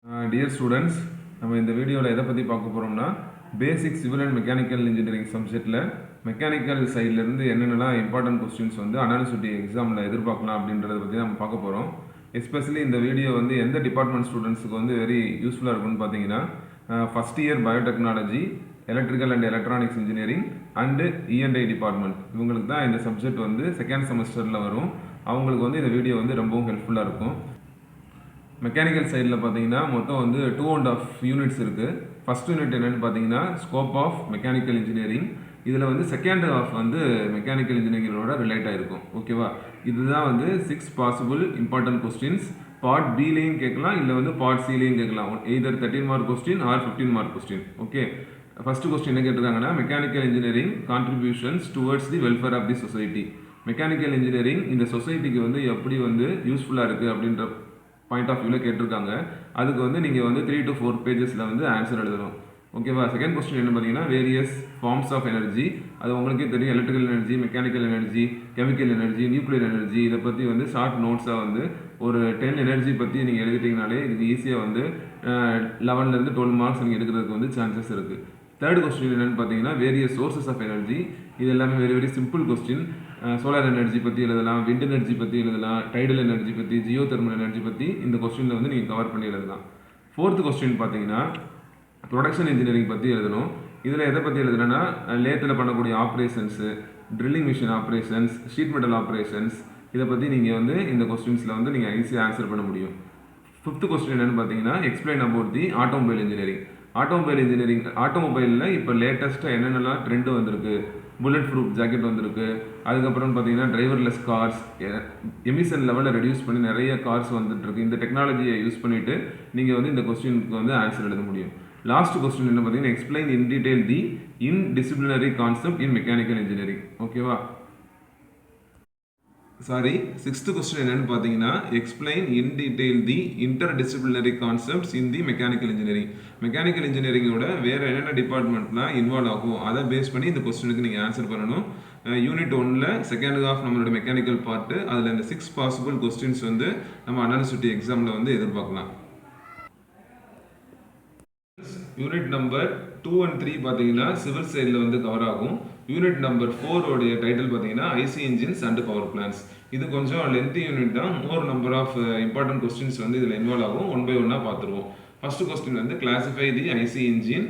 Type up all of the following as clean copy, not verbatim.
Dear students, நம்ம இந்த வீடியோவில் எதை பற்றி பார்க்க போகிறோம்னா basic civil and mechanical engineering சப்ஜெக்டில் மெக்கானிக்கல் சைட்லேருந்து என்னென்னலாம் இம்பார்ட்டன்ட் கொஸ்டின்ஸ் வந்து அனாலிசிட்டி எக்ஸாமில் எதிர்பார்க்கலாம் அப்படின்றத பற்றி நம்ம பார்க்க போகிறோம். எஸ்பெஷலி இந்த வீடியோ வந்து எந்த டிபார்ட்மெண்ட் ஸ்டூடெண்ட்ஸுக்கு வந்து வெரி யூஸ்ஃபுல்லாக இருக்கும்னு பார்த்தீங்கன்னா first year biotechnology, electrical and electronics engineering and E N I department, இவங்களுக்கு தான் இந்த சப்ஜெக்ட் வந்து செகண்ட் செமஸ்டரில் வரும். அவங்களுக்கு வந்து இந்த வீடியோ வந்து ரொம்பவும் ஹெல்ப்ஃபுல்லாக இருக்கும். மெக்கானிக்கல் சைடில் பார்த்தீங்கன்னா மொத்தம் வந்து 2.5 யூனிட்ஸ் இருக்குது. ஃபஸ்ட் யூனிட் என்னென்னு பார்த்தீங்கன்னா ஸ்கோப் ஆஃப் மெக்கானிக்கல் இன்ஜினியரிங். இதில் வந்து செகண்ட் ஹாஃப் வந்து மெக்கானிக்கல் இன்ஜினியரிங்கோட ரிலேட் ஆகிருக்கும். ஓகேவா? இதுதான் வந்து 6 பாசிபிள் இம்பார்ட்டன்ட் கொஸ்டின்ஸ். பார்ட் பிலையும் கேட்கலாம், இல்லை வந்து பார்ட் சிலையும் கேட்கலாம். Either 13 mark question or 15 mark question. Okay, first question என்ன கேட்டிருக்காங்கன்னா mechanical engineering contributions towards the welfare of the society. Mechanical engineering இந்த சொசைட்டிக்கு வந்து எப்படி வந்து யூஸ்ஃபுல்லாக இருக்குது அப்படின்ற பாயிண்ட் ஆஃப் வியூவில் கேட்டிருக்காங்க. அதுக்கு வந்து நீங்கள் வந்து 3 to 4 பேஜஸில் வந்து ஆன்சர் எழுதணும். ஓகேவா? செகண்ட் கொஸ்டின் என்ன பார்த்தீங்கன்னா வேரியஸ் ஃபார்ம்ஸ் ஆஃப் எனர்ஜி. அது உங்களுக்கே தெரியும், electrical energy, mechanical energy, chemical energy, nuclear energy. இதை பற்றி வந்து ஷார்ட் நோட்ஸாக வந்து ஒரு 10 எனர்ஜி பற்றி நீங்கள் எழுதிட்டிங்கனாலே இதுக்கு ஈஸியாக வந்து 11லேருந்து 12 மார்க்ஸ் நீங்கள் எடுக்கிறதுக்கு வந்து சான்சஸ் இருக்குது. தேர்ட் கொஸ்டின் என்னென்னு பார்த்தீங்கன்னா வேரியஸ் சோர்சஸ் ஆஃப் எனர்ஜி. இது எல்லாமே very simple question. Solar energy பற்றி எழுதலாம், விண்ட் எனர்ஜி பற்றி எழுதலாம், டைடல் எனர்ஜி பற்றி, ஜியோ தெர்மல் எனர்ஜி பற்றி இந்த கொஸ்டினில் வந்து நீங்கள் கவர் பண்ணி எழுதலாம். ஃபோர்த்து கொஸ்டின் பார்த்தீங்கன்னா ப்ரொடக்ஷன் இன்ஜினியரிங் பற்றி எழுதணும். இதில் எதை பற்றி எழுதுனா லேத்தில் பண்ணக்கூடிய operations, drilling machine operations, sheet metal operations, இதை பற்றி நீங்கள் வந்து இந்த கொஸ்டின்ஸில் வந்து நீங்கள் ஈஸியாக ஆன்சர் பண்ண முடியும். ஃபிஃப்த்து கொஸ்டின் என்னென்னு பார்த்தீங்கன்னா explain about the automobile engineering. ஆட்டோமொபைலில் இப்போ லேட்டஸ்ட்டாக என்னென்னலாம் ட்ரெண்டு வந்திருக்கு, புல்லட் ப்ரூஃப் ஜாக்கெட் வந்திருக்கு. அதுக்கப்புறம் பார்த்தீங்கன்னா டிரைவர்லெஸ் கார்ஸ், எமிஷன் லெவலில் ரெடியூஸ் பண்ணி நிறைய கார்ஸ் வந்துட்டுருக்கு. இந்த டெக்னாலஜியை யூஸ் பண்ணிவிட்டு நீங்கள் வந்து இந்த கொஸ்டினுக்கு வந்து ஆன்சர் எழுத முடியும். லாஸ்ட் கொஸ்டின் என்ன பார்த்தீங்கன்னா explain in detail the interdisciplinary concept in mechanical engineering. ஓகேவா? சிக்ஸ்த்து கொஸ்டின் என்னன்னு பார்த்தீங்கன்னா explain in detail the interdisciplinary concepts in the mechanical engineering. Mechanical இன்ஜினியரிங்கோட வேறு என்னென்ன டிபார்ட்மெண்ட்லாம் இன்வால்வ் ஆகும் அதை பேஸ் பண்ணி இந்த கொஸ்டினுக்கு நீங்கள் ஆன்சர் பண்ணணும். யூனிட் 1ல் செகண்ட் ஹாஃப் நம்மளோட மெக்கானிக்கல் பார்ட்டு, அதில் இந்த 6 பாசிபிள் கொஸ்டின்ஸ் வந்து நம்ம அனாலிசிட்டி எக்ஸாமில் வந்து எதிர்பார்க்கலாம். யூனிட் நம்பர் 2 and 3 பார்த்தீங்கன்னா சிவில் சைடில் வந்து கவர் ஆகும். யூனிட் நம்பர் 4 உடைய டைட்டில் பார்த்தீங்கன்னா IC engines and power plants. இது கொஞ்சம் லென்த்தி யூனிட் தான். More number of important questions வந்து இதில் இன்வால்வ் ஆகும். ஒன் பை ஒன்னாக பார்த்துருவோம். ஃபர்ஸ்ட் கொஸ்டின் வந்து classify the IC engine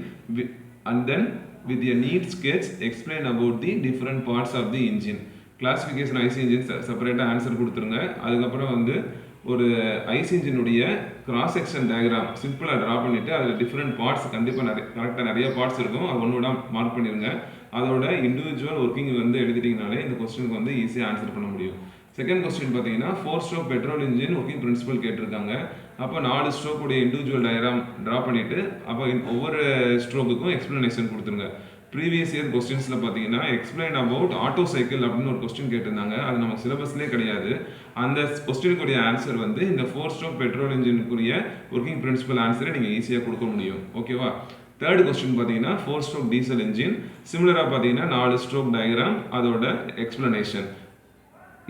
and then with a neat sketch explain about the different parts of the engine. Classification IC engine செப்பரேட்டாக answer கொடுத்துருங்க. அதுக்கப்புறம் வந்து ஒரு ஐசி இன்ஜினுடைய கிராஸ் செக்ஷன் டயக்ராம் சிம்பிளாக ட்ரா பண்ணிவிட்டு அதில் டிஃப்ரெண்ட் பார்ட்ஸ் கண்டிப்பாக கரெக்டாக நிறைய பார்ட்ஸ் இருக்கும், அது ஒன்றோட மார்க் பண்ணிடுங்க. அதோட இண்டிவிஜுவல் ஒர்க்கிங் வந்து எழுதிட்டிங்கனாலே இந்த கொஸ்டினுக்கு வந்து ஈஸியாக ஆன்சர் பண்ண முடியும். செகண்ட் கொஸ்டின் பார்த்தீங்கன்னா 4 stroke petrol engine working principal கேட்டிருக்காங்க. அப்போ 4 ஸ்ட்ரோக்குடைய இண்டிவிஜுவல் டயக்ராம் ட்ரா பண்ணிவிட்டு அப்போ ஒவ்வொரு ஸ்ட்ரோக்குக்கும் எக்ஸ்பிளனேஷன் கொடுத்துருங்க. ப்ரீவியஸ் இயர் கொஸ்டின்ஸில் பார்த்தீங்கன்னா எக்ஸ்பிளைன் அபவுட் ஆட்டோ சைக்கிள் அப்படின்னு ஒரு கொஸ்டின் கேட்டிருந்தாங்க. அது நம்ம சிலபஸ்லேயே கிடையாது. அந்த கொஸ்டினுக்குரிய ஆன்சர் வந்து இந்த 4 ஸ்ட்ரோக் பெட்ரோல் இன்ஜினுக்குரிய ஒர்க்கிங் பிரின்சிபல் ஆன்சரை நீங்கள் ஈஸியாக கொடுக்க முடியும். ஓகேவா? தேர்ட் கொஸ்டின் பார்த்தீங்கன்னா 4 ஸ்ட்ரோக் டீசல் இன்ஜின். சிமிலராக பார்த்தீங்கன்னா 4 ஸ்ட்ரோக் டயக்ராம், அதோட எக்ஸ்பிளனேஷன்.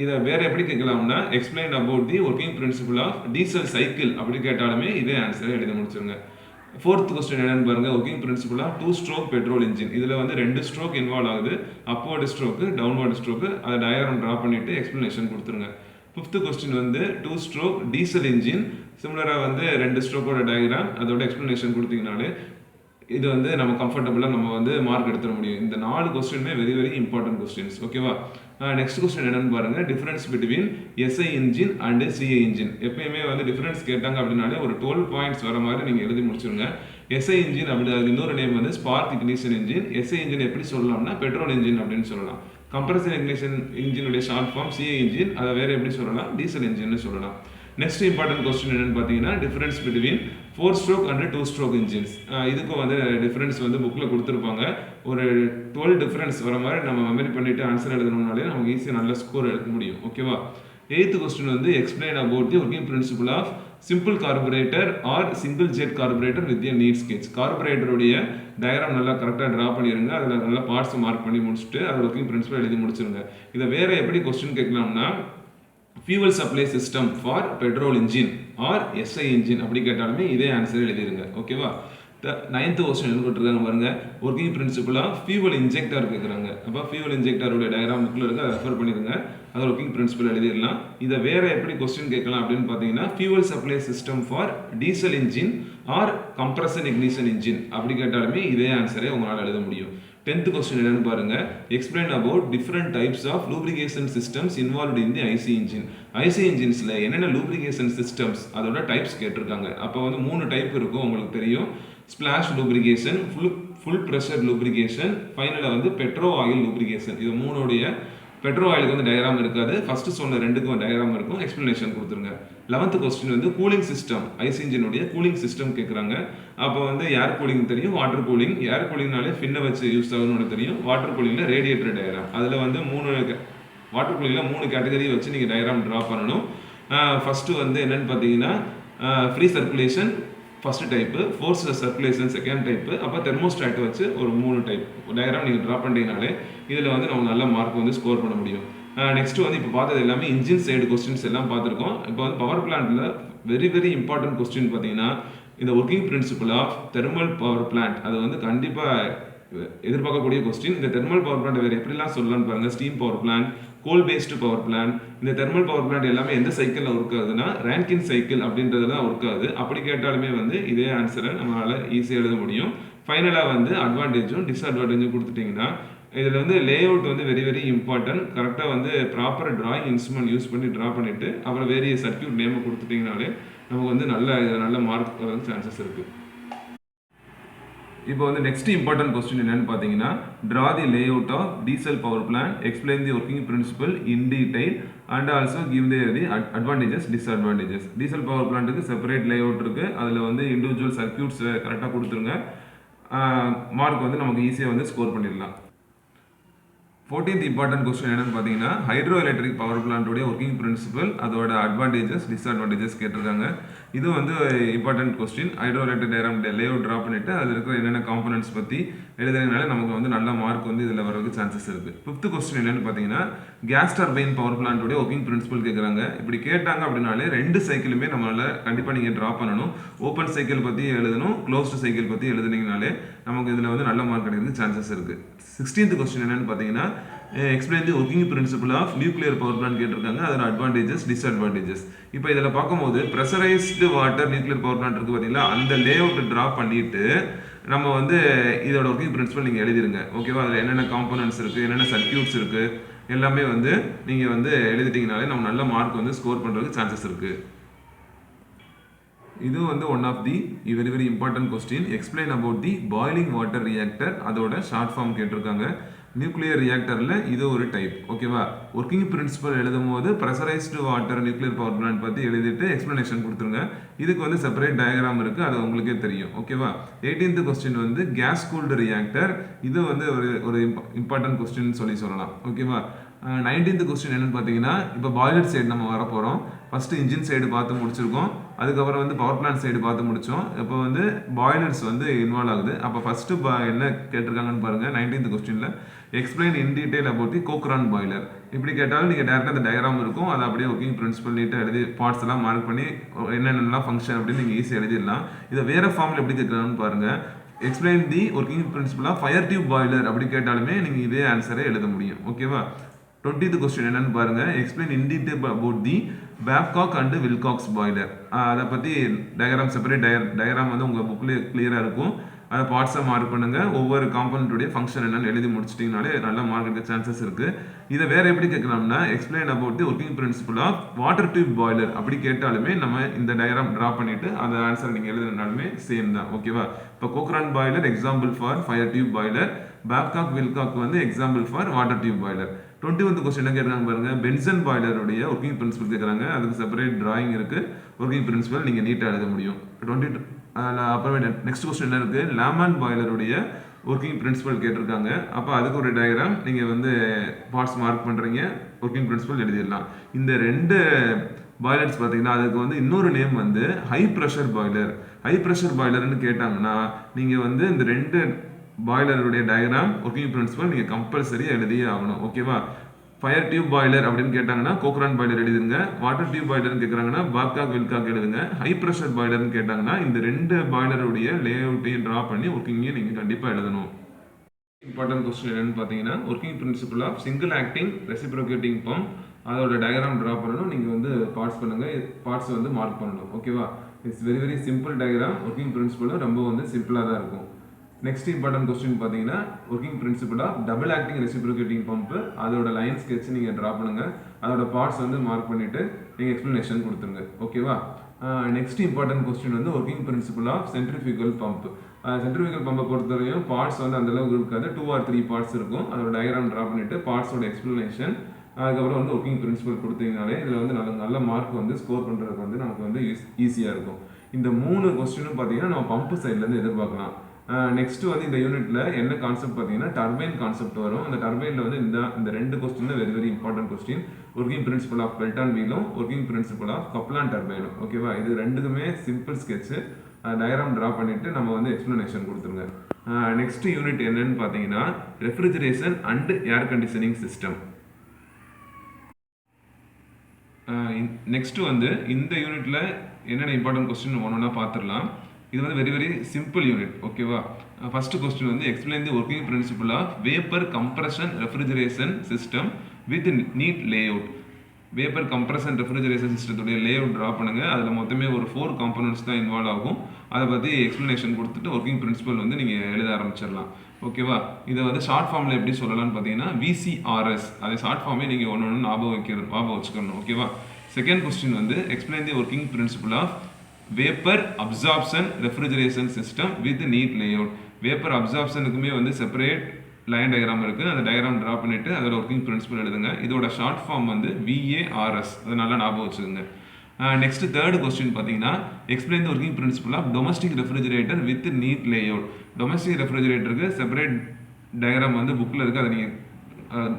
இதை வேறு எப்படி கேட்கலாம்னா explain about the working principle of diesel cycle அப்படி கேட்டாலுமே இதே ஆன்சரை எழுத முடிச்சுருங்க. ஃபோர்த் கொஸ்டின் என்னன்னு பாருங்க, working principle of 2 stroke petrol engine. இதில் வந்து 2 ஸ்ட்ரோக் இன்வால்வ் ஆகுது, அப்வர்டு ஸ்ட்ரோக்கு, டவுன்வர்டு ஸ்ட்ரோக்கு. அதை டயக்ராம் ட்ரா பண்ணிட்டு எக்ஸ்பிளனேஷன் கொடுத்துருங்க. ஃபிஃப்த் கொஸ்டின் வந்து 2 ஸ்ட்ரோக் டீசல் இன்ஜின். சிமிலராக வந்து 2 ஸ்ட்ரோக்கோட டயக்ராம், அதோட எக்ஸ்பிளனேஷன் கொடுத்தீங்கனாலே இது வந்து நம்ம கம்ஃபர்டபுளாக நம்ம வந்து மார்க் எடுத்துட முடியும். இந்த 4 கொஸ்டினுமே வெரி இம்பார்ட்டன்ட் கொஸ்டின்ஸ். ஓகேவா? நெக்ஸ்ட் கொஸ்டின் என்னன்னு பாருங்க, difference between SI engine and CI engine. எப்பயுமே வந்து டிஃபரன்ஸ் கேட்டாங்க அப்படின்னாலே ஒரு 12 பாயிண்ட்ஸ் வர மாதிரி நீங்கள் எழுதி முடிச்சிருங்க. எஸ்ஐ இன்ஜின் அப்படி அது இன்னொரு நேம் வந்து spark ignition engine. SI engine எப்படி சொல்லலாம்னா பெட்ரோல் இன்ஜின் அப்படின்னு சொல்லலாம். கம்ப்ரஸர் இக்னிஷன் இன்ஜினுடைய ஷார்ட் ஃபார்ம் சிஐ இன்ஜின். அதை வேறு எப்படி சொல்லலாம், டீசல் இன்ஜின்னு சொல்லலாம். நெக்ஸ்ட் இம்பார்ட்டன்ட் கொஸ்டின் என்னன்னு பார்த்தீங்கன்னா difference between 4 stroke and 2 stroke engines. இதுக்கும் வந்து டிஃபரன்ஸ் வந்து புக்கில் கொடுத்துருப்பாங்க. ஒரு 12 டிஃபரன்ஸ் வர மாதிரி நம்ம மெமரி பண்ணிட்டு ஆன்சர் எழுதணும்னாலே நமக்கு ஈஸியாக நல்ல ஸ்கோர் எடுக்க முடியும். ஓகேவா? எய்த் கொஸ்டின் வந்து explain about the working principle of simple carburettor or single jet carburettor with a neat sketch. கார்பரேட்டருடைய டயக்ராம் நல்லா கரெக்டாக ட்ரா பண்ணிடுங்க. அதில் நல்லா பார்ட்ஸ் மார்க் பண்ணி முடிச்சுட்டு அது ஒர்க்கிங் பிரின்சிபல் எழுதி முடிச்சிருங்க. இதை வேறு எப்படி கொஸ்டின் கேட்கலாம்னா fuel supply system for petrol engine or SI engine அப்படி கேட்டாலுமே இதே ஆன்சர் எழுதிருங்க. ஓகேவா? நைன்த் கொஸ்டின் என்ன கொடுத்துருக்காங்க பாருங்க. ஒர்க்கிங் பிரின்சிபலா ஃபியூவல் இன்ஜெக்டர் கேட்குறாங்க. அப்போ ஃபியூவல் இன்ஜெக்டருடைய டயக்ராம் புக்கில் இருக்கு, அதை ரெஃபர் பண்ணிடுங்க. அதை ஒர்க்கிங் பிரின்சிபல் எழுதிடலாம். இதை வேற எப்படி கொஸ்டின் கேட்கலாம் அப்படின்னு பார்த்தீங்கன்னா, fuel supply system for diesel engine or compression ignition engine அப்படி கேட்டாலுமே இதே ஆன்சரே உங்களால் எழுத முடியும். 10th கொஸ்டின் என்னன்னு பாருங்க. Explain about different types of lubrication systems involved in the IC engine. IC இன்ஜின்ஸ்ல என்னென்ன லூப்ரிகேஷன் சிஸ்டம்ஸ் அதோட டைப்ஸ் கேட்டிருக்காங்க. அப்போ வந்து 3 டைப் இருக்கும், உங்களுக்கு தெரியும். Splash lubrication, full pressure lubrication, ஃபைனலாக வந்து பெட்ரோ ஆயில் லூப்ரிகேஷன். இது 3உடைய பெட்ரோ ஆயிலுக்கு வந்து டயக்ராம் இருக்காது. ஃபர்ஸ்ட் சொன்ன 2க்கும் டயக்ராம் இருக்கும். எக்ஸ்பிளனேஷன் கொடுத்துருங்க. 11th கொஸ்டின் வந்து கூலிங் சிஸ்டம், ஐசி இன்ஜினுடைய கூலிங் சிஸ்டம் கேட்குறாங்க. அப்போ வந்து ஏர் கூலிங் தெரியும், வாட்டர் கூலிங். ஏர் கூலிங்னாலே ஃபின்னை வச்சு யூஸ் ஆகணும்னு தெரியும். வாட்டர் கூலிங்கில் ரேடியேட்டர் டயக்ராம். அதில் வந்து வாட்டர் கூலிங்கில் 3 கேட்டகரி வச்சு நீங்கள் டயக்ராம் ட்ரா பண்ணணும். ஃபர்ஸ்ட்டு வந்து என்னென்னு பார்த்தீங்கன்னா, free circulation first type, force circulation second type, அப்போ தெர்மோஸ்டாட் வச்சு ஒரு 3 டைப் டயக்ராம் நீங்கள் ட்ரா பண்ணிட்டீங்கனாலே இதில் வந்து நம்ம நல்ல மார்க் வந்து ஸ்கோர் பண்ண முடியும். நெக்ஸ்ட் வந்து இப்போ பார்த்தது எல்லாமே இன்ஜின் சைடு கொஸ்டின்ஸ் எல்லாம் பார்த்துருக்கோம். இப்போ வந்து பவர் பிளான்ட்ல வெரி இம்பார்ட்டன்ட் கொஸ்டின் பார்த்தீங்கன்னா, இந்த working principle of thermal power plant அது வந்து கண்டிப்பாக எதிர்பார்க்கக்கூடிய கொஸ்டின். இந்த தெர்மல் பவர் பிளான்ட் வேறு எப்படிலாம் சொல்லலாம்னு பாருங்கள். ஸ்டீம் பவர் பிளான்ட், கோல் பேஸ்டு பவர் பிளான்ட். இந்த தெர்மல் பவர் பிளான்ட் எல்லாமே எந்த சைக்கிளில் ஒர்க் ஆகுதுன்னா ரேங்கின் சைக்கிள் அப்படின்றதுலாம் ஒர்க் ஆகுது. அப்படி கேட்டாலுமே வந்து இதே ஆன்சரை நம்மளால் ஈஸியாக எழுத முடியும். ஃபைனலாக வந்து அட்வான்டேஜும் டிஸ்அட்வான்டேஜும் கொடுத்துட்டிங்கன்னா, இதில் வந்து லே அவுட் வந்து வெரி இம்பார்ட்டன்ட். கரெக்டாக வந்து ப்ராப்பர் டிராயிங் இன்ஸ்ட்ருமெண்ட் யூஸ் பண்ணி ட்ரா பண்ணிவிட்டு அப்புறம் வேரிய சர்க்யூட் நேமை கொடுத்துட்டிங்கனாலே நமக்கு வந்து நல்ல மார்க் வர சான்சஸ் இருக்குது. இப்போ வந்து நெக்ஸ்ட் இம்பார்ட்டன்ட் கொஸ்டின் என்னன்னு பார்த்தீங்கன்னா, draw the layout of diesel power plant, explain the working principle in detail and also give the advantages disadvantages. Diesel power பிளான்ட்டுக்கு செப்பரேட் லே அவுட் இருக்குது. அதில் வந்து இண்டிவிஜுவல் சர்க்யூட்ஸ் கரெக்டாக கொடுத்துருங்க. மார்க் வந்து நமக்கு ஈஸியாக வந்து ஸ்கோர் பண்ணிடலாம். 14th இம்பார்ட்டன்ட் கொஸ்டின் என்னன்னு பார்த்தீங்கன்னா, ஹைட்ரோ எலக்ட்ரிக் பவர் பிளான்ட்டோடைய ஒர்க்கிங் பிரின்சிபல் அதோட அட்வான்டேஜஸ் டிஸ்அட்வான்டேஜஸ் கேட்டிருக்காங்க. இது வந்து important question. Hydroelectric diagram layout draw பண்ணிட்டு அதில் இருக்கிற என்னென்ன காம்பனன்ட்ஸ் பற்றி எழுதுறதுனால நமக்கு வந்து நல்ல மார்க் வந்து இதில் வரதுக்கு சான்சஸ் இருக்குது. 5th கொஸ்டின் என்னன்னு பார்த்தீங்கன்னா, கேஸ் டர்பைன் பவர் பிளான்ட்டோடைய ஒர்க்கிங் பிரின்சிபல் கேட்குறாங்க. இப்படி கேட்டாங்க அப்படின்னாலே 2 சைக்கிளுமே நம்மளால கண்டிப்பாக நீங்கள் ட்ரா பண்ணணும். ஓப்பன் சைக்கிள் பற்றி எழுதணும், க்ளோஸ்டு சைக்கிள் பற்றி எழுதுனீங்கனாலே நமக்கு இதில் வந்து நல்ல மார்க் கிடைக்கிறதுக்கு சான்சஸ் இருக்குது. 16th கொஸ்டின் என்னன்னு பார்த்தீங்கன்னா, explain the working principle of nuclear power plant கேட்டிருக்காங்க. அதோட அட்வான்டேஜஸ் டிஸ்அட்வான்டேஜஸ். இப்போ இதில் பார்க்கும்போது pressurised water nuclear power plant இருக்குது பார்த்தீங்களா, அந்த லே அவுட் ட்ரா பண்ணிட்டு நம்ம வந்து இதோட ஒர்க்கிங் பிரின்சிபல் நீங்கள் எழுதிருங்க. ஓகேவா? அதில் என்னென்ன காம்பனன்ட்ஸ் இருக்குது, என்னென்ன சர்க்யூட்ஸ் இருக்குது எல்லாமே வந்து நீங்கள் வந்து எழுதிட்டீங்கனாலே நம்ம நல்ல மார்க் வந்து ஸ்கோர் பண்ணுறதுக்கு சான்சஸ் இருக்குது. இது வந்து one of the very important question. Explain about the boiling water reactor, அதோட ஷார்ட் ஃபார்ம் கேட்டிருக்காங்க. நியூக்ளியர் ரியாக்டரில் இது ஒரு டைப். ஓகேவா? ஒர்க்கிங் பிரின்சிபல் எழுதும் போது pressurised water nuclear power plant பற்றி எழுதிட்டு எக்ஸ்பிளனேஷன் கொடுத்துருங்க. இதுக்கு வந்து செப்பரேட் டயக்ராம் இருக்குது, அது உங்களுக்கே தெரியும். ஓகேவா? 18th கொஸ்டின் வந்து கேஸ் கூல்டு ரியாக்டர். இது வந்து ஒரு இம்பார்ட்டன்ட் கொஸ்டின் சொல்லலாம். ஓகேவா? 19th கொஸ்டின் என்னன்னு பார்த்தீங்கன்னா, இப்போ பாய்லர் சைடு நம்ம வர போகிறோம். ஃபஸ்ட்டு இன்ஜின் சைடு பார்த்து முடிச்சிருக்கோம், அதுக்கப்புறம் வந்து பவர் பிளான்ட் சைடு பார்த்து முடித்தோம். இப்போ வந்து பாய்லர்ஸ் வந்து இன்வால்வ் ஆகுது. அப்போ ஃபஸ்ட்டு என்ன கேட்டிருக்காங்கன்னு பாருங்கள். 19th கொஸ்டினில் explain in detail about the Cochran boiler. இப்படி கேட்டாலும் நீங்கள் டேரெக்டாக அந்த டயக்ராம் இருக்கும், அதை அப்படியே ஒர்க்கிங் பிரின்சிபல் நீட்டாக எழுதி பார்ட்ஸ் எல்லாம் மார்க் பண்ணி என்னென்னலாம் ஃபங்க்ஷன் அப்படின்னு நீங்கள் ஈஸியாக எழுதிடலாம். இதை வேறு ஃபார்மில் எப்படி கேட்குறாங்கன்னு பாருங்கள். Explain the working principle of fire tube boiler அப்படி கேட்டாலுமே நீங்கள் இதே ஆன்சரை எழுத முடியும். ஓகேவா? 20th கொஸ்டின் என்னன்னு பாருங்க. Explain in detail about the Babcock and Wilcox boiler. அதை பற்றி டயக்ராம் செப்பரேட் டயக்ராம் வந்து உங்கள் புக்லேயே கிளியராக இருக்கும். அதை பார்ட்ஸை மார்க் பண்ணுங்கள். ஒவ்வொரு காம்பனண்ட்டுடைய ஃபங்க்ஷன் என்னன்னு எழுதி முடிச்சிட்டிங்கனாலே நல்ல மார்க் எடுக்க சான்சஸ் இருக்குது. இதை வேறு எப்படி கேட்கலாம்னா, explain about the working principle of water tube boiler அப்படி கேட்டாலுமே நம்ம இந்த டயக்ராம் ட்ரா பண்ணிவிட்டு அந்த ஆன்சர் நீங்கள் எழுதுனாலுமே சேம் தான். ஓகேவா? இப்போ Cochran boiler example for fire tube boiler, Babcock Wilcox வந்து example for water tube boiler. 21th question என்ன கேட்குறாங்க பாருங்க. பென்சன் பாய்லருடைய ஒர்க்கிங் பிரின்சிபல் கேட்குறாங்க. அதுக்கு செப்பரேட் டிராயிங் இருக்குது. ஒர்க்கிங் பிரின்சிபல் நீங்கள் நீட்டாக எழுத முடியும். 22 அப்புறமே நெக்ஸ்ட் கொஸ்டின் என்ன இருக்குது. லேமன் பாய்லருடைய ஒர்க்கிங் பிரின்சிபல் கேட்டிருக்காங்க. அப்போ அதுக்கு ஒரு டயக்ராம் நீங்கள் வந்து பார்ட்ஸ் மார்க் பண்ணுறீங்க, ஒர்க்கிங் பிரின்சிபல் எழுதிடலாம். இந்த 2 பாய்லர்ஸ் பார்த்தீங்கன்னா அதுக்கு வந்து இன்னொரு நேம் வந்து high pressure boiler. High pressure பாய்லர்னு கேட்டாங்கன்னா நீங்கள் வந்து இந்த 2 பாய்லருடைய டயக்ராம் ஒர்க்கிங் பிரின்சிபல் நீங்கள் கம்பல்சரி எழுதியே ஆகணும். ஓகேவா? ஃபயர் டியூப் பாய்லர் அப்படின்னு கேட்டாங்கன்னா கோக்ரான் பாய்லர் எழுதுங்க. வாட்டர் டியூப் பாய்லர்னு கேட்குறாங்கன்னா பாப்காக் வில்காக் எழுதுங்க. ஹை ப்ரெஷர் பாய்லர்னு கேட்டாங்கன்னா இந்த 2 பாய்லருடைய லே அவுட்டையும் ட்ரா பண்ணி ஒர்க்கிங்கையும் நீங்கள் கண்டிப்பாக எழுதணும். இம்பார்ட்டன்ட் கொஸ்டின் என்னன்னு பார்த்தீங்கன்னா working principle of single acting reciprocating pump அதோட டயக்ராம் ட்ரா பண்ணணும். நீங்கள் வந்து பார்ட்ஸ் பண்ணுங்கள், பார்ட்ஸ் வந்து மார்க் பண்ணணும். ஓகேவா? It's very very simple diagram. Working பிரின்சிபலும் ரொம்ப வந்து சிம்பிளாக தான் இருக்கும். நெக்ஸ்ட் இம்பார்ட்டன்ட் கொஸ்டின் பார்த்தீங்கன்னா working principle of double acting reciprocating pump அதோட லைன் ஸ்கெட்ச் நீங்கள் ட்ரா பண்ணுங்கள். அதோட பார்ட்ஸ் வந்து மார்க் பண்ணிவிட்டு நீங்கள் எக்ஸ்ப்ளனேஷன் கொடுத்துருங்க. ஓகேவா? நெக்ஸ்ட் இம்பார்ட்டன்ட் கொஸ்டின் வந்து working principle of centrifugal pump. Centrifugal பம்பை பொறுத்தவரையும் பார்ட்ஸ் வந்து அந்தளவுக்கு இருக்காது, 2 or 3 பார்ட்ஸ் இருக்கும். அதோட டயக்ராம் ட்ரா பண்ணிவிட்டு பார்ட்ஸோட எக்ஸ்ப்ளனேஷன் அதுக்கப்புறம் வந்து ஒர்க்கிங் பிரின்சிபல் கொடுத்தீங்கனாலே இதில் வந்து நல்ல மார்க் வந்து ஸ்கோர் பண்ணுறதுக்கு வந்து நமக்கு வந்து ஈஸியாக இருக்கும். இந்த 3 கொஸ்டினும் பார்த்தீங்கன்னா நம்ம பம்பு சைட்லேருந்து எதிர்பார்க்கலாம். நெக்ஸ்ட் வந்து இந்த யூனிட்ல என்ன கான்செப்ட் பார்த்தீங்கன்னா டர்பைன் கான்செப்ட் வரும். அந்த டர்பைனில் வந்து இந்த 2 கொஸ்டின் தான் very very important question. Working principle of Pelton வீலும் ஒர்க்கிங் பிரின்சிபல் ஆஃப் கப்லான் டர்பைனும். ஓகேவா? இது ரெண்டுக்குமே சிம்பிள் ஸ்கெட்ச் டயக்ராம் ட்ரா பண்ணிட்டு நம்ம வந்து எக்ஸ்ப்ளனேஷன் கொடுத்துருங்க. நெக்ஸ்ட் யூனிட் என்னன்னு பார்த்தீங்கன்னா refrigeration and air conditioning system. Next வந்து இந்த யூனிட்ல என்னென்ன இம்பார்ட்டன்ட் கொஸ்டின் ஒன்றா பார்த்துடலாம். இது வந்து வெரி வெரி சிம்பிள் யூனிட். ஓகேவா? ஃபர்ஸ்ட் கொஸ்டின் வந்து explain the working principle of vapour compression refrigeration system with neat layout. Vapour compression refrigeration சிஸ்டத்துடைய லேஅவுட் ட்ரா பண்ணுங்க. அதில் மொத்தமே ஒரு 4 காம்பனன்ட்ஸ் தான் இன்வால்வ் ஆகும். அதை பற்றி எக்ஸ்ப்ளனேஷன் கொடுத்துட்டு ஒர்க்கிங் பிரின்சிபல் வந்து நீங்கள் எழுத ஆரம்பிச்சிடலாம். ஓகேவா? இதை வந்து ஷார்ட் ஃபார்மில் எப்படி சொல்லலாம்னு பார்த்தீங்கன்னா VCRS. அதை ஷார்ட் ஃபார்மே நீங்கள் ஒன்று ஞாபகம் வச்சுக்கணும். ஓகேவா? செகண்ட் கொஸ்டின் வந்து explain the working principle of vapour absorption refrigeration system with neat layout. Vapour அப்சார்ப்ஷனுக்குமே வந்து செப்பரேட் லைன் டயக்ராம் இருக்குது. அந்த டயக்ராம் ட்ரா பண்ணிவிட்டு அதோட ஒர்க்கிங் பிரின்சிபல் எழுதுங்க. இதோட ஷார்ட் ஃபார்ம் வந்து VARS. அதை நல்லா ஞாபகம் வச்சுக்கோங்க. நெக்ஸ்ட் தேர்ட் கொஸ்டின் பார்த்தீங்கன்னா explain the working principle of domestic refrigerator with neat layout. Domestic ரெஃப்ரிஜரேட்டருக்கு செப்பரேட் டயக்ராம் வந்து புக்கில் இருக்குது. அதை நீங்கள்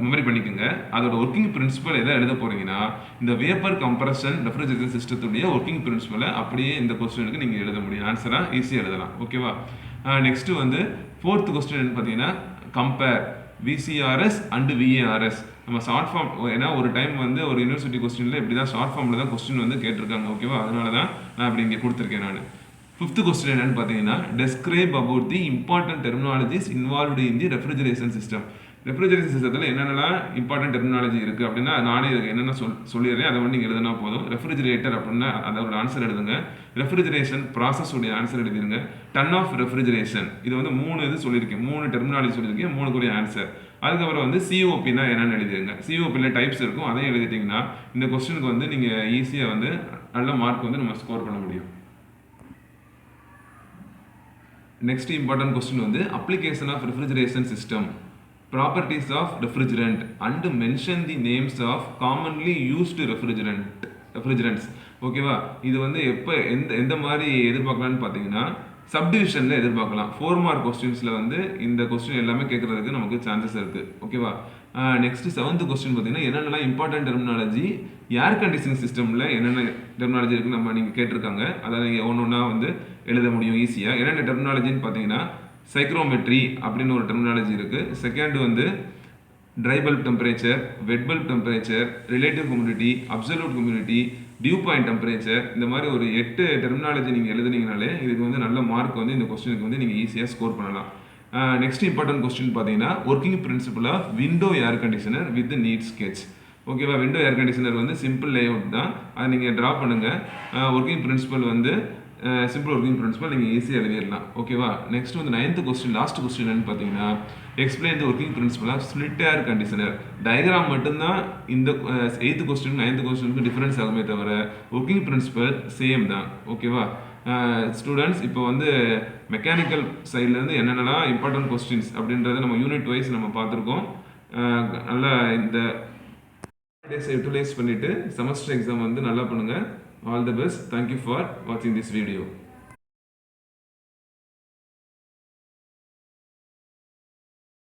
மெமரி பண்ணிக்கோங்க. அதோட ஒர்க்கிங் பிரின்சிபல் எதை எழுத போகிறீங்கன்னா இந்த வேப்பர் கம்ப்ரஷன் ரெஃப்ரிஜரேஷன் சிஸ்டத்துடைய ஒர்க்கிங் பிரின்சிபலை அப்படியே இந்த கொஸ்டினுக்கு நீங்கள் எழுத முடியும். ஆன்சராக ஈஸியாக எழுதலாம். ஓகேவா? நெக்ஸ்ட் வந்து ஃபோர்த் கொஸ்டின் பார்த்தீங்கன்னா கம்பேர் VCRS அண்ட் VARS. நம்ம ஷார்ட் ஃபார்ம் ஏன்னா ஒரு டைம் வந்து ஒரு யூனிவர்சிட்டி கொஸ்டினில் இப்படி தான் ஷார்ட் ஃபார்மில் தான் கொஸ்டின் வந்து கேட்டிருக்காங்க. ஓகேவா? அதனால தான் நான் இப்படி இங்கே கொடுத்துருக்கேன். நான் ஃபிஃப்த் கொஸ்டின் என்னன்னு பார்த்தீங்கன்னா describe about the important terminologies involved in the refrigeration system. Refrigeration சிஸ்டத்தில் என்னென்னலாம் இம்பார்ட்டன்ட் டெர்மினாலஜி இருக்குது அப்படின்னா நானே இதுக்கு என்னென்ன சொல்லிடுறேன். அதை வந்து நீங்கள் எழுதினா போதும். ரெஃப்ரிஜரேட்டர் அப்படின்னா அதோட ஆன்சர் எழுதுங்க. ரெஃப்ரிஜரேஷன் ப்ராசஸ் உடைய ஆன்சர் எழுதிருங்க. டன் ஆஃப் ரெஃப்ரிஜரேஷன் இது வந்து 3 இது சொல்லியிருக்கேன், 3 டெர்மினாலஜி சொல்லியிருக்கேன், 3 கூடிய ஆன்சர். அதுக்கப்புறம் வந்து COPனா என்னென்னு எழுதிருங்க. COPயில் டைப்ஸ் இருக்கும், அதையும் எழுதிட்டிங்கன்னா இந்த கொஸ்டினுக்கு வந்து நீங்கள் ஈஸியாக வந்து நல்ல மார்க் வந்து நம்ம ஸ்கோர் பண்ண முடியும். நெக்ஸ்ட் இம்பார்ட்டன்ட் கொஸ்டின் வந்து application of refrigeration system, properties of refrigerant and mention the names of commonly used refrigerants. ஓகேவா? இது வந்து எப்போ எந்த மாதிரி எதிர்பார்க்கலான்னு பார்த்தீங்கன்னா சப்டிவிஷனில் எதிர்பார்க்கலாம். 4 மார்க் கொஸ்டின்ஸில் வந்து இந்த கொஸ்டின் எல்லாமே கேட்குறதுக்கு நமக்கு சான்சஸ் இருக்குது. ஓகேவா? நெக்ஸ்ட் 7th கொஸ்டின் பார்த்தீங்கன்னா என்னென்னலாம் இம்பார்ட்டன்ட் டெர்மினாலஜி ஏர் கண்டிஷனிங் சிஸ்டமில் என்னென்ன டெர்மினாலஜி இருக்குன்னு நீங்கள் கேட்டிருக்காங்க. அதை நீங்கள் ஒன்றா வந்து எழுத முடியும் ஈஸியாக. என்னென்ன டெர்மினாலஜின்னு பார்த்தீங்கன்னா சைக்ரோமெட்ரி அப்படின்னு ஒரு டெர்மினாலஜி இருக்குது. செகண்ட் வந்து dry bulb temperature, wet bulb temperature, relative humidity, absolute humidity, dew point temperature, இந்த மாதிரி ஒரு 8 டெர்மினாலஜி நீங்கள் எழுதுனீங்கனாலே இதுக்கு வந்து நல்ல மார்க் வந்து இந்த கொஸ்டினுக்கு வந்து நீங்கள் ஈஸியாக ஸ்கோர் பண்ணலாம். நெக்ஸ்ட் இம்பார்ட்டன்ட் கொஸ்டின் பார்த்தீங்கன்னா working principle of window air conditioner with neat sketch. ஓகேவா? விண்டோ ஏர் கண்டிஷனர் வந்து சிம்பிள் லேஅவுட் தான், அதை நீங்கள் ட்ரா பண்ணுங்கள். ஒர்க்கிங் பிரின்சிபல் வந்து சிம்பிள் ஒர்க்கிங் பிரின்சிபல் நீங்கள் ஈஸியாக எழுதிடலாம். ஓகேவா? நெக்ஸ்ட் வந்து 9th கொஸ்டின் லாஸ்ட் கொஸ்டின் என்னன்னு பார்த்தீங்கன்னா explain the working principle of split air conditioner. Diagram மட்டும்தான் இந்த 8th கொஸ்டின் 9th கொஸ்டினுக்கு டிஃபரன்ஸ் ஆகுமே தவிர ஒர்க்கிங் பிரின்சிபல் சேம் தான். ஓகேவா? ஸ்டூடெண்ட்ஸ் இப்போ வந்து மெக்கானிக்கல் சைட்லேருந்து என்னென்னலாம் இம்பார்ட்டன்ட் கொஸ்டின்ஸ் அப்படின்றத நம்ம யூனிட் வைஸ் நம்ம பார்த்துருக்கோம். நல்லா இந்த டேஸை யூட்டிலைஸ் பண்ணிவிட்டு செமஸ்டர் எக்ஸாம் வந்து நல்லா பண்ணுங்கள். All the best. Thank you for watching this video.